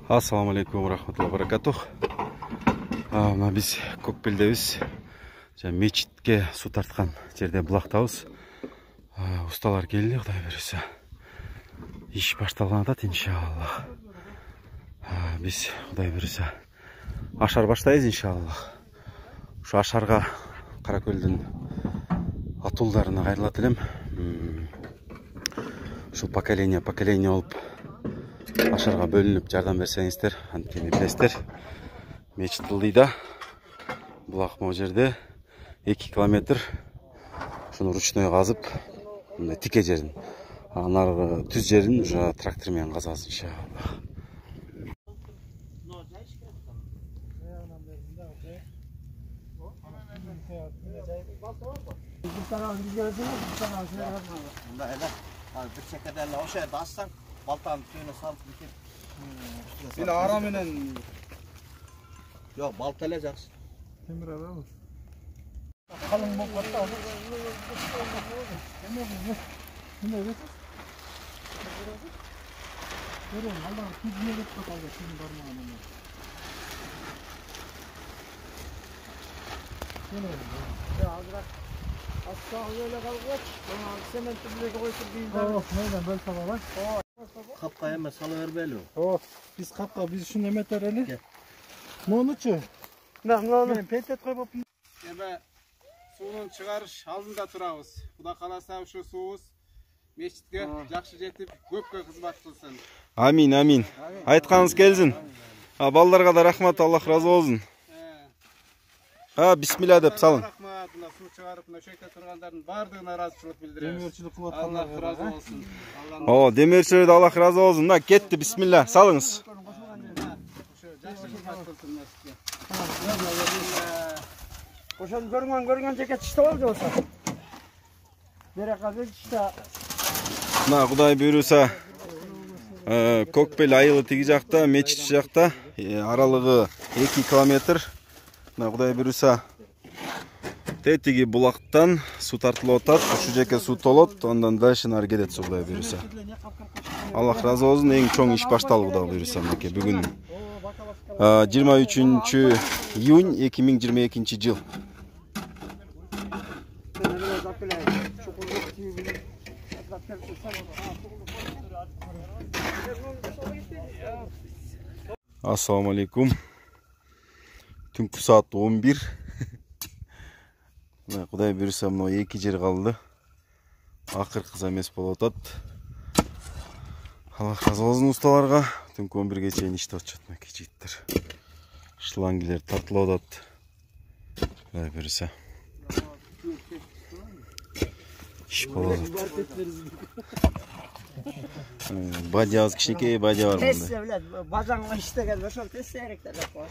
Assalamu alaikum rahmatullah barakatuh. Biz Көкпелдебиз. Мечитке су тарткан жерде булактабыз. Усталар келди, Кудай берсе. Иш башталган атат иншаллах. Biz Кудай берсе ашар баштайбыз иншаллах. Ушу ашарга Каракөлдүн атуулдарына кайрылат элем. Ушул поколение болуп ашарга бөлүнүп жардам берсеңиздер, анткени билесиздер, мечит Ылдыйда, булак могу жерде 2 километр ушуну ручной казып, мындай тике жерин, анары түз жерин уже трактор менен казабыз иншаллах. Bir çekelerle o şeye bassan baltanın suyuna salıp bitir. Yine ara menen Yok baltalayacaksın. temir ara mı? Kalın mı patta? Ne öyle? Görün Allah tuz yiyip kaldı şimdi parmağına. Ya azrak asla öyle kalkıp ama sementi bize koyup bir neyden böyle sabah Kapka yeme salıver belli. Biz kapka biz şunu emet arali. Ne oldu? Ne petet koyup Ebe suunun çıkarış aldında turabız. Kuda kalasa uşu suubuz mечитке жакшы жетип, көпкө кызмат кылсын. Амин, амин. Айтканыңыз келсин. Балдарга да рахмат, Аллах разы болсун. Бисмилlah деп салың. Рахмат, мына суу чыгарып, мына шекте тургандардын бардыгына ыраазычылык билдиребиз. Демирчилик кылып Аллах разы болсун. Демирчилерде Аллах разы болсун. Да, кетти, бисмилlah, салыңыз. Жакшы кызмат кылсын мечитке. Ошону көргөн жеке чыштап алып болсо. Берека чышта. Мына Кудай буйруса, Көкпел айылы тиги жакта, мечит жакта, аралыгы 2 километр. Мына Кудай буйруса, тетиги булактан суу тартылып атат, ушу жеке суу толот, андан дальше нары кетет суу Кудай буйруса. Аллах разы болсун, эң чоң иш башталды Кудай буйруса мынакей бүгүн 23 июнь 2022 жыл. Assalamu alaikum. Түнкү саат 11. Кудай буйруса мына 2 жер калды. Акыркы эмес болуп атат. Аллах разы болсун усталарга. Түнкү 11ге чейин иштеп атышат мынакей жигиттер. Шлангилер тартылып атат. Кудай буйруса. Иш болуп атат. Бадябыз кичинекей бадя бар мында. Test evlat bacağına iştegen ошол test эrekler yapar.